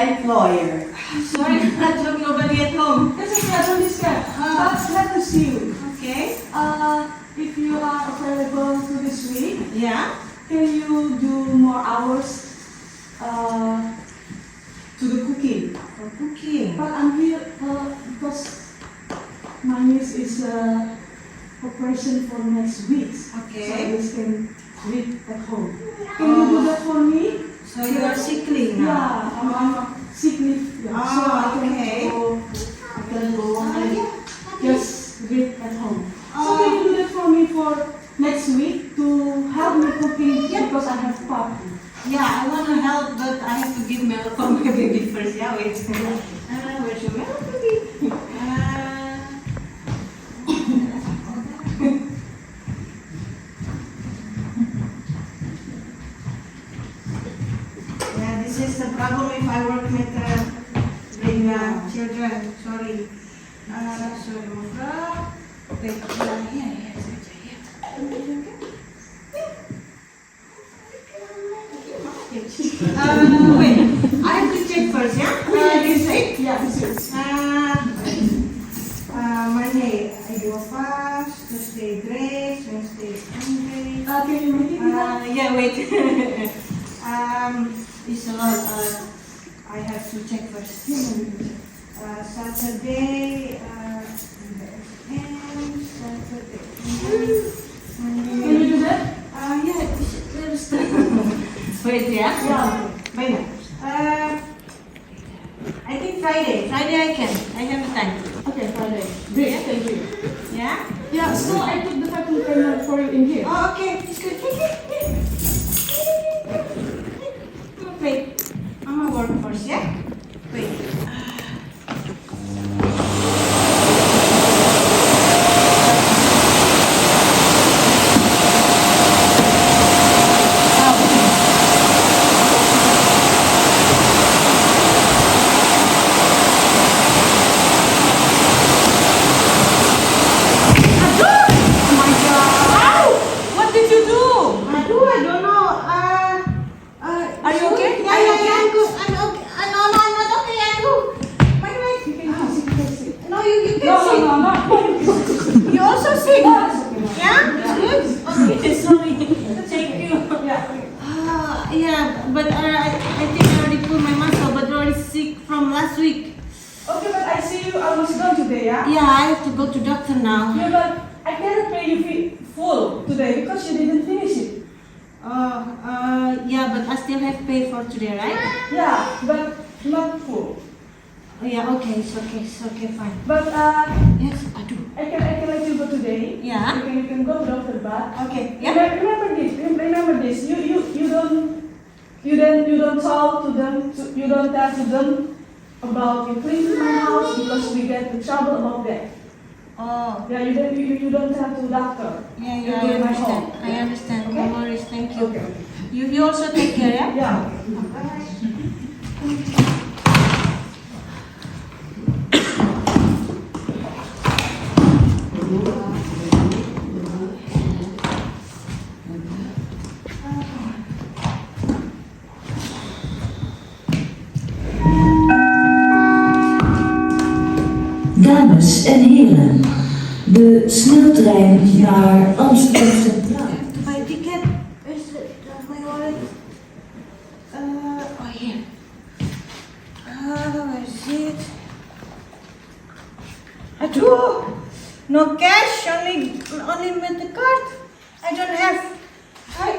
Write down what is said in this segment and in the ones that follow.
Employer. Sorry, not nobody at home. This is not this guy. Let us see. Okay. If you are available to this week, Yeah. can you do more hours to the cooking? For cooking. But I'm here because my niece is operation for next week. Okay. So I just can read at home. Can you do that for me? So you are sick leave now? Yeah, I'm sick leave. Yeah. So I can go and just read at home. So can you do that for me for next week to help me cooking because I have puppy? Yeah, I want to help, but I have to give milk for my baby first. Yeah, wait. Where's your milk, baby? Yeah, this is the problem if I work with children. Sorry. Sorry, mevrouw. Wait, here. Wait, I have to check first, yeah? You say? Yeah, this is. Monday, I do a fast. Tuesday, grace. Wednesday, Sunday. Can you make it? Yeah, wait. It's a lot. I have to check first. Saturday, Saturday. Can you do that? Yeah, there's wait, yeah? Yeah. Wait. I think Friday. Friday I can. I have time. Okay, Friday. Great, thank you. Yeah? Yeah, so I took the vacuum cleaner for you in here. Oh, okay. It's good. Wait. I'm gonna work first, yeah? Wait. Yeah, I have to go to doctor now. Yeah, but I cannot pay you full today because you didn't finish it. Yeah, but I still have to pay for today, right? Yeah, but not full. Yeah, okay, it's okay, fine. But yes, I do. I can let you go today. Yeah. You can go to doctor, but okay. Yeah. Remember this. Remember this. You don't talk to them. You don't tell to them about you cleaning my house because we get in trouble about that. Oh. Yeah, you don't tell to doctor. Yeah, I understand. I understand. Okay? No worries, thank you. Okay. You also take care, yeah? Yeah. Dames en heren, de sneltrein naar Amsterdam Centraal. My ticket is my wallet. Oh here. Where is it? I do. No cash, only with the card. I don't have. Come.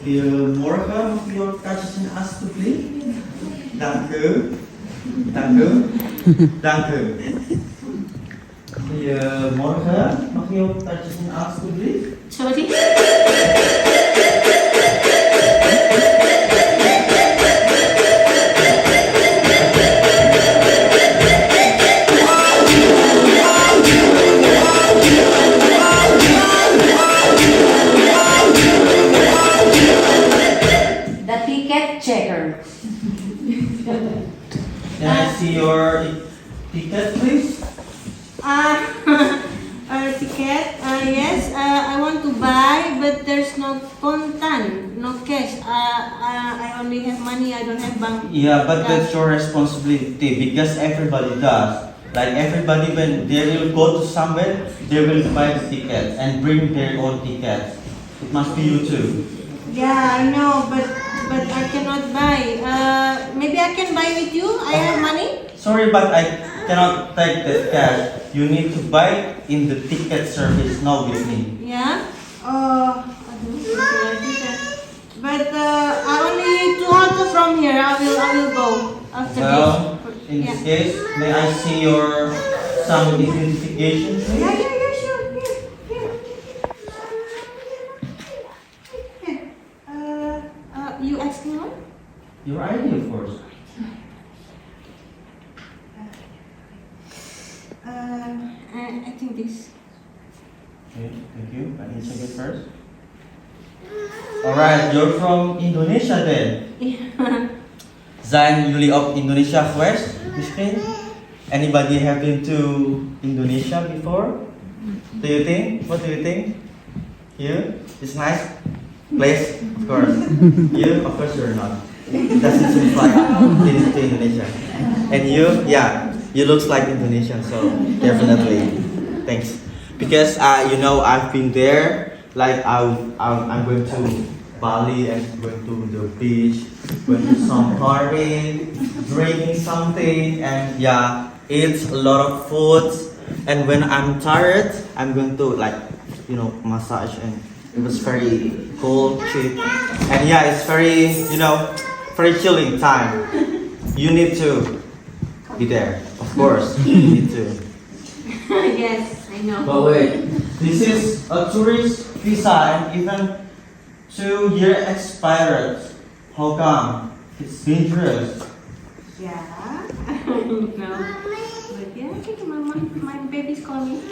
Wait. Goedemorgen, mag u uw kaartjes in alstublieft? Dank u. Goedemorgen, mag u uw kaartjes in alstublieft? Sorry? here. Can I see your ticket, please? Ticket? Yes, I want to buy, but there's no kontan, no cash. I only have money, I don't have bank. Yeah, but that's your responsibility because everybody does. Like everybody, when they will go to somewhere, they will buy the tickets and bring their own tickets. It must be you too. Yeah, I know, but I cannot buy. Maybe I can buy with you. I have money. Sorry, but I cannot take that cash. You need to buy in the ticket service, not with me. Yeah. But I only 2 hours from here. I will go after Well, this. in this case, may I see your some identification, please? Yeah, sure. Here. You asking what? Your ID, of course. I think this. Okay, thank you. Let me check it first. Alright, you're from Indonesia then? Zijn jullie op Indonesia geweest, misschien? Anybody have been to Indonesia before? Do you think? What do you think? You? It's nice place, of course. You? Of course you're not. It doesn't seem like been to Indonesia. And you? Yeah, you looks like Indonesian, so definitely. Thanks. Because I've been there. Like I'm going to Bali and going to the beach, going to some party, drinking something, and yeah, eat a lot of food. And when I'm tired, I'm going to massage, and it was very cool, cheap, and yeah, it's very very chilling time. You need to be there, of course. You need to. Yes, I know. But wait, this is a tourist visa and even 2-year expired. How come? It's dangerous. Yeah. No. But yeah, I think my baby's calling.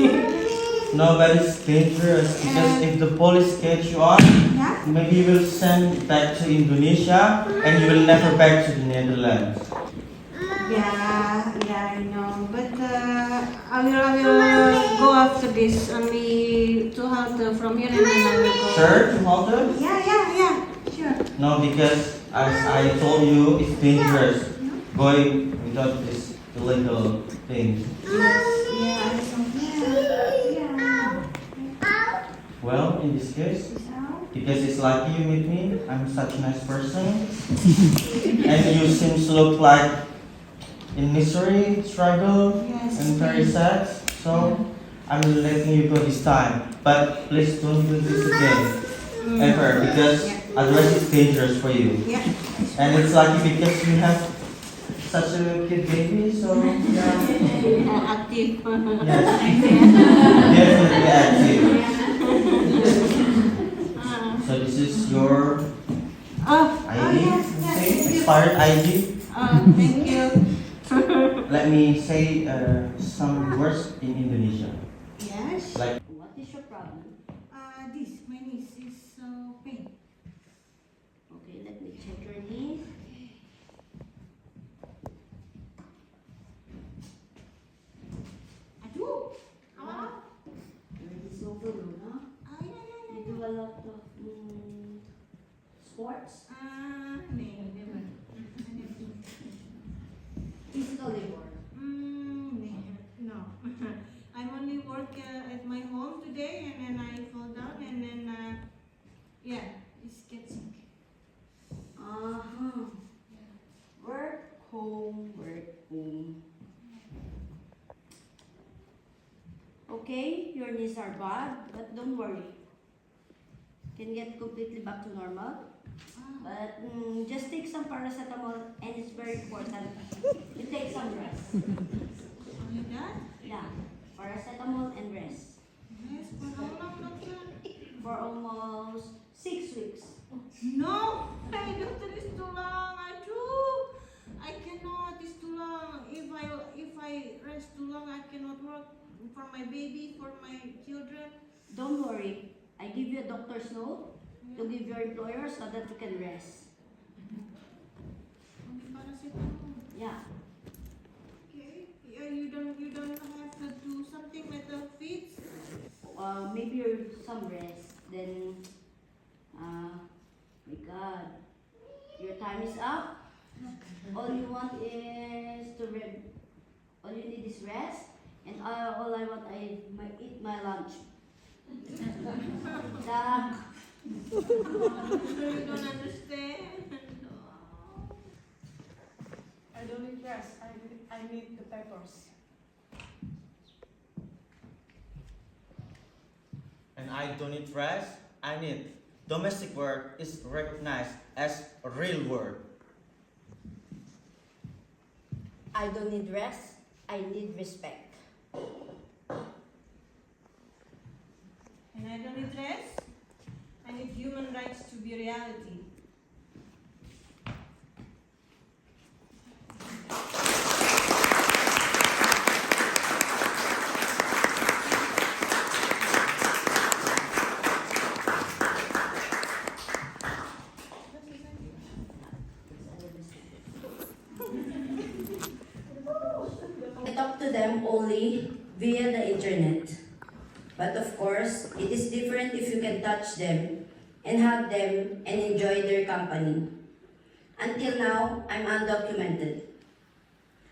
No, but it's dangerous because if the police catch you on, Yeah? maybe you will send back to Indonesia and you will never back to the Netherlands. Yeah, I know. But I will go after this. Only 2 hours from here and then I will go. Sure, to Malta? Yeah. Sure. No, because as I told you, it's dangerous going without this illegal thing. Yeah. Well, in this case, because it's lucky you meet me, I'm such a nice person, and you seem to look like in misery, struggle, Yes. and very sad. So I'm letting you go this time, but please don't do this again, ever, because otherwise it's dangerous for you. Yeah. And it's lucky because you have such a cute baby, so yeah. Active. Yes. Definitely active. So this is your ID, expired ID. Thank you. Let me say some words in Indonesia. Yes. Like, What is your problem? This, my niece is so pain. Okay, let me check your knee. Aduh! It's overload, huh? You do a lot of sports? Never. Physical labor? No. I only work at my home today and then I fall down and then, just get sick. Work, home, work, home. Okay, your knees are bad, but don't worry. Can get completely back to normal. But just take some paracetamol and it's very important. You take some rest. Only that? Yeah, paracetamol and rest. Yes, for how long, doctor? For almost 6 weeks. No, doctor, it's too long. I cannot. It's too long. If I rest too long, I cannot work for my baby, for my children. Don't worry. I give you a doctor's note to give your employer so that you can rest. some rest. Then, my God, your time is up. All you want is all you need is rest. And all I want is eat my lunch. Duck. You don't understand. I don't need rest. I need the papers. And I don't need rest, I need domestic work is recognized as a real work. I don't need rest. I need respect. And I don't need rest. I need human rights to be reality. I talk to them only via the internet. But of course, it is different if you can touch them and hug them and enjoy their company. Until now, I'm undocumented.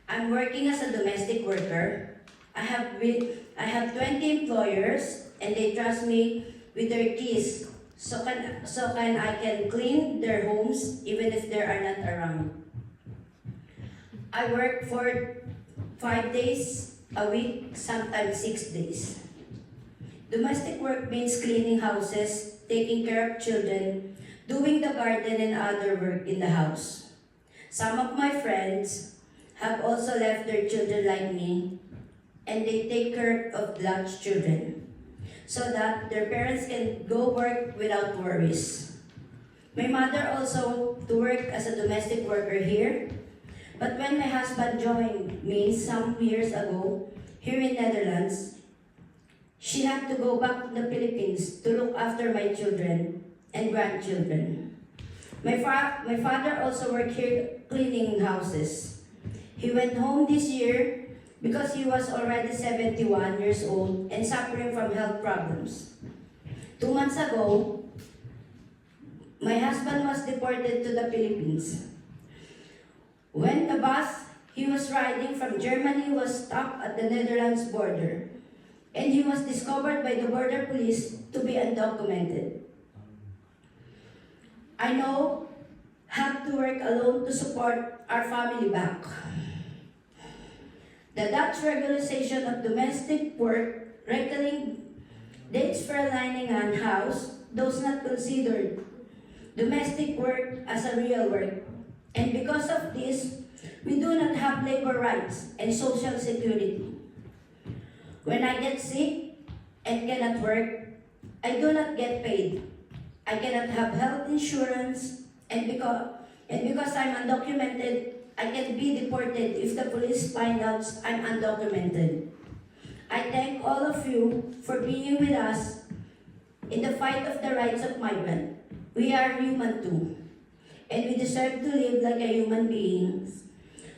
I'm working as a domestic worker. I have 20 employers and they trust me with their keys so I can clean their homes even if they are not around. I work for 5 days a week, sometimes 6 days. Domestic work means cleaning houses, taking care of children, doing the garden and other work in the house. Some of my friends have also left their children like me, and they take care of Dutch children so that their parents can go work without worries. My mother also to work as a domestic worker here, but when my husband joined me some years ago here in Netherlands, she had to go back to the Philippines to look after my children and grandchildren. My father also worked here cleaning houses. He went home this year because he was already 71 years old and suffering from health problems. 2 months ago, my husband was deported to the Philippines. When the bus he was riding from Germany was stopped at the Netherlands border, and he was discovered by the border police to be undocumented. I now have to work alone to support our family back. The Dutch regularization of domestic work regaling dates for aligning on house does not consider domestic work as a real work. And because of this, we do not have labor rights and social security. When I get sick and cannot work, I do not get paid. I cannot have health insurance, and because I'm undocumented, I can be deported if the police find out I'm undocumented. I thank all of you for being with us in the fight of the rights of migrants. We are human too, and we deserve to live like a human beings.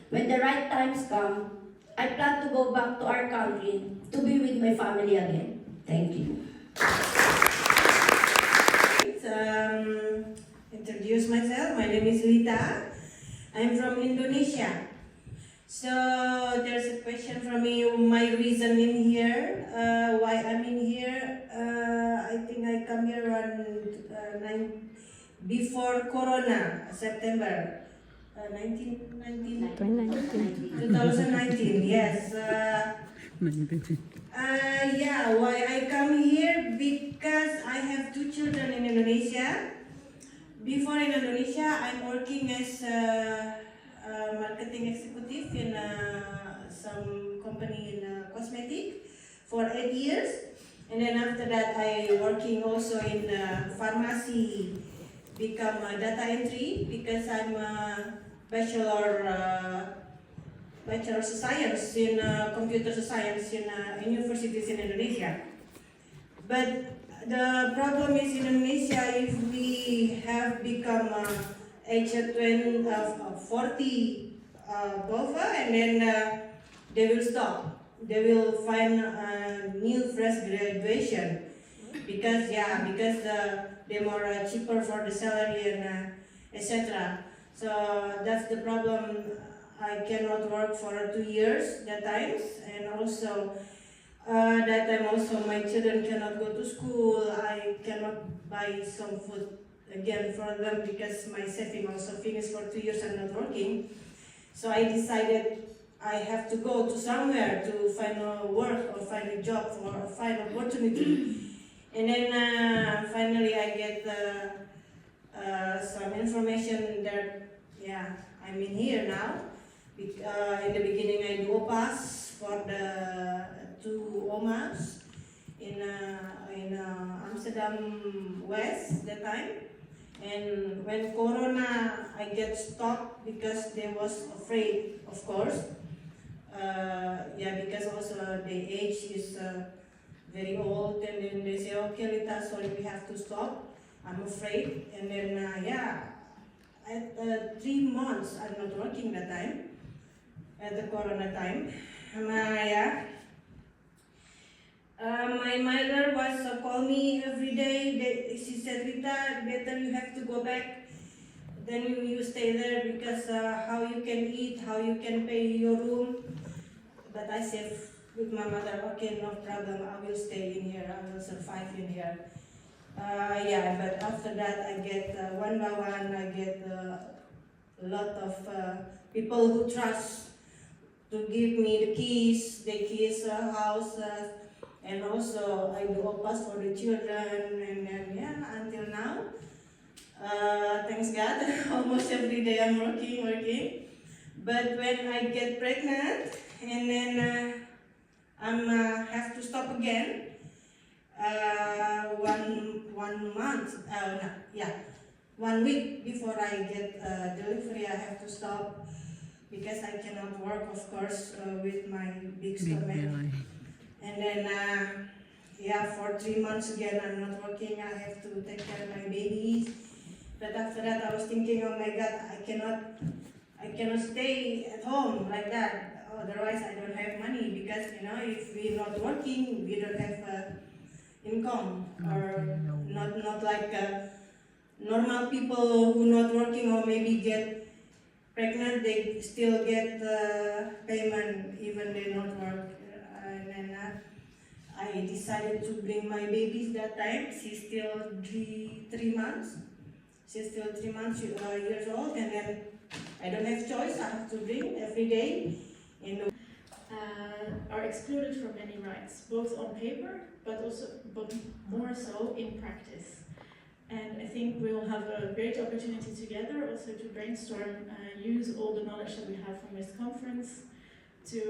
When the right times come, I plan to go back to our country to be with my family again. Thank you. Introduce myself. My name is Lita. I'm from Indonesia. So there's a question from me. My reason in here, why I'm in here. I think I come here before Corona, September 2019. Yes. Yeah, why I come here? Because I have 2 children in Indonesia. Before in Indonesia, I'm working as a marketing executive in some company in cosmetic for 8 years. And then after that, I working also in pharmacy, become a data entry because I'm a bachelor of science in computer science in universities in Indonesia. But the problem is in Indonesia, if we have become age of 40 above, and then they will stop. They will find a new fresh graduation. because they're more cheaper for the salary and etc. So that's the problem. I cannot work for 2 years that times, and also that time also my children cannot go to school. I cannot buy some food again for them because my saving also finished for 2 years. I'm not working, so I decided I have to go to somewhere to find a work or find a job or find opportunity. And then finally I get some information that I'm in here now. In the beginning I do OPAS for the 2 OMAs in Amsterdam West that time. And when Corona, I get stopped because they was afraid, of course. Because also the age is very old, and then they say, okay, Lita, sorry, we have to stop. I'm afraid. And then, at 3 months, I'm not working that time, at the Corona time. My mother was call me every day. She said, Rita, better you have to go back. Then you stay there because how you can eat, how you can pay your room. But I said with my mother, okay, no problem. I will stay in here. I will survive in here. But after that, I get one by one. I get a lot of people who trust to give me the keys house. And also I do OPAS for the children, and then until now, thanks God, almost every day I'm working. But when I get pregnant, and then I'm have to stop again. 1 week before I get delivery, I have to stop because I cannot work, of course, with my big stomach. And then, for 3 months again, I'm not working. I have to take care of my babies. But after that, I was thinking, oh my God, I cannot stay at home like that. Otherwise, I don't have money because if we're not working, we don't have income, or not like normal people who not working or maybe get pregnant, they still get payment even they not work. And then I decided to bring my babies that time. She's still 3 months. She's still 3 months years old, and then I don't have choice. I have to bring every day. Are excluded from many rights, both on paper, but more so in practice. And I think we'll have a great opportunity together also to brainstorm, use all the knowledge that we have from this conference to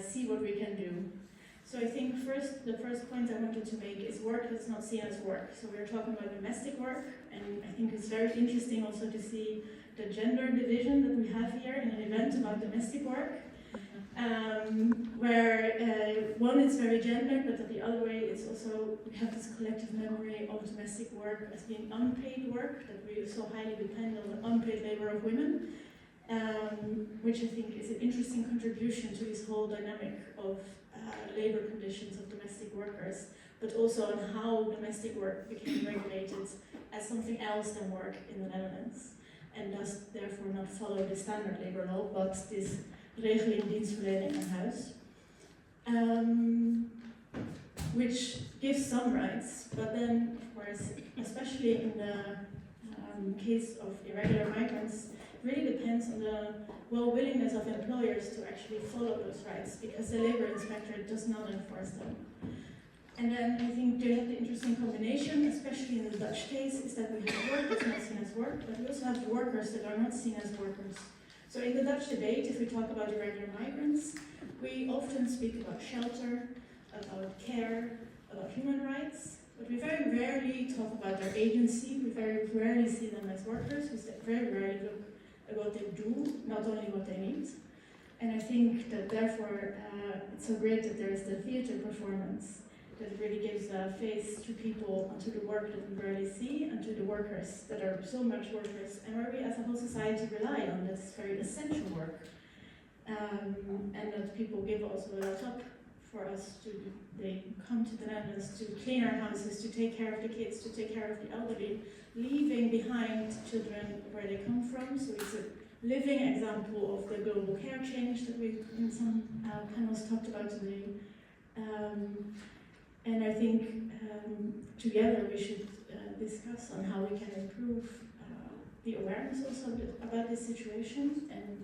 see what we can do. So I think the first point I wanted to make is work that's not seen as work. So we're talking about domestic work, and I think it's very interesting also to see the gender division that we have here in an event about domestic work. Where one is very gendered, but the other way it's also, we have this collective memory of domestic work as being unpaid work, that we so highly depend on the unpaid labor of women, which I think is an interesting contribution to this whole dynamic of labor conditions of domestic workers, but also on how domestic work became regulated as something else than work in the Netherlands, and thus therefore not follow the standard labor law, but this regeling dienstverlening aan huis, which gives some rights, but then, of course, especially in the case of irregular migrants, really depends on the willingness of employers to actually follow those rights, because the labor inspector does not enforce them. And then I think they have the interesting combination, especially in the Dutch case, is that we have work that's not seen as work, but we also have workers that are not seen as workers. So in the Dutch debate, if we talk about irregular migrants, we often speak about shelter, about care, about human rights, but we very rarely talk about their agency. We very rarely see them as workers. We very rarely look at what they do, not only what they need. And I think that therefore it's so great that there is the theater performance that really gives a face to people and to the work that we rarely see, and to the workers that are so much workers, and where we as a whole society rely on. That's very essential work, and that people give also a lot up for us to, they come to the Netherlands to clean our houses, to take care of the kids, to take care of the elderly, leaving behind children where they come from. So it's a living example of the global care change that we in some panels talked about today. And I think together we should discuss on how we can improve the awareness also about this situation, and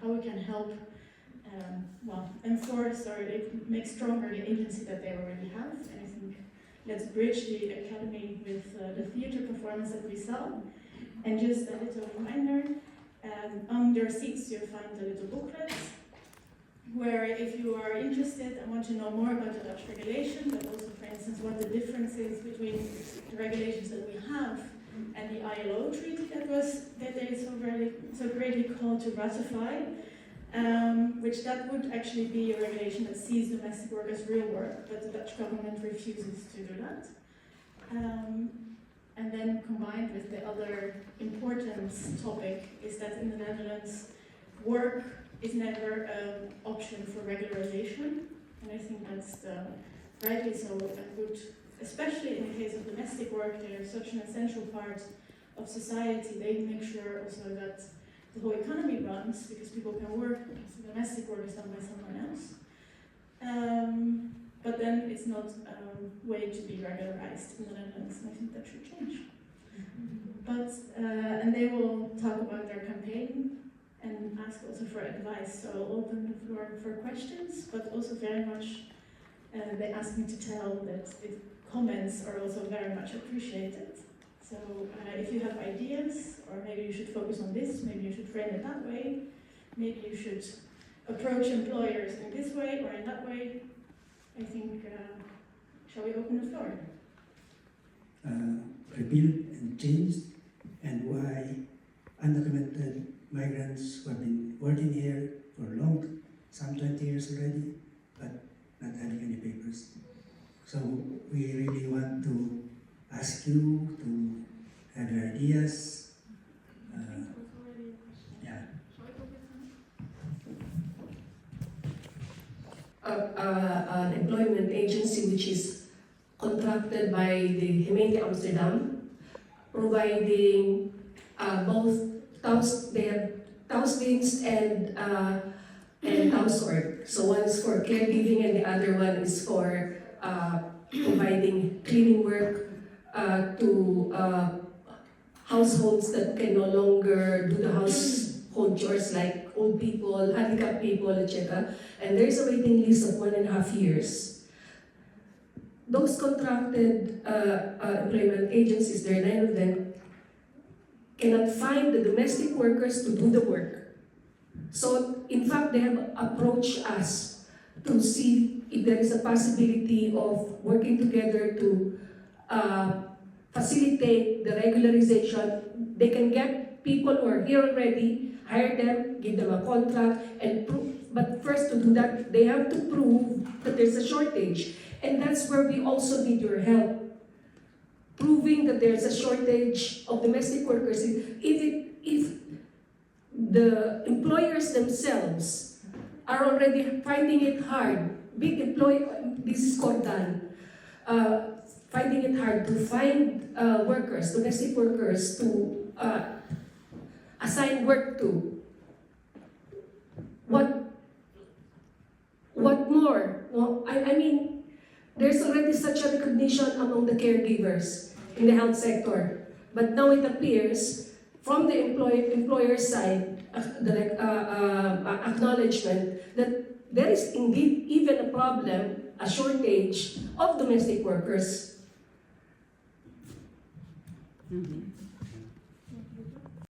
how we can help enforce or make stronger the agency that they already have. And I think let's bridge the academy with the theater performance that we saw. And just a little reminder, on their seats you'll find a little booklet where if you are interested and want to know more about the Dutch regulation, but also for instance what the difference is between the regulations that we have and the ILO treaty that they so greatly called to ratify, which that would actually be a regulation that sees domestic work as real work, but the Dutch government refuses to do that. And then combined with the other important topic is that in the Netherlands, work is never an option for regularization, and I think that's rightly so a good, especially in the case of domestic work. They are such an essential part of society. They make sure also that the whole economy runs because people can work, so domestic work is done by someone else. But then it's not a way to be regularized in the Netherlands, and I think that should change. But, and they will talk about their campaign and ask also for advice, so I'll open the floor for questions, but also very much they asked me to tell that the comments are also very much appreciated. So if you have ideas, or maybe you should focus on this, maybe you should frame it that way, maybe you should approach employers in this way or in that way, I think, shall we open the floor? Rebuild and change, and why undocumented migrants who have been working here for long, some 20 years already, but not having any papers. So we really want to ask you to have your ideas. Yeah. An employment agency which is contracted by the Gemeente Amsterdam, providing both thuisdienst and thuiswerk. So one is for caregiving and the other one is for providing cleaning work to households that can no longer do the household chores, like old people, handicapped people, etc. And there's a waiting list of 1.5 years. Those contracted employment agencies, there are 9 of them, cannot find the domestic workers to do the work. So, in fact, they have approached us to see if there is a possibility of working together to facilitate the regularization. They can get people who are here already, hire them, give them a contract, and prove. But first, to do that, they have to prove that there's a shortage. And that's where we also need your help. Proving that there's a shortage of domestic workers. If the employers themselves are already finding it hard, this is Cordan, finding it hard to find workers, domestic workers to assign work to. What more? No, I mean, there's already such a recognition among the caregivers in the health sector. But now it appears, from the employer side, the acknowledgement that there is indeed even a problem, a shortage of domestic workers. Mm-hmm.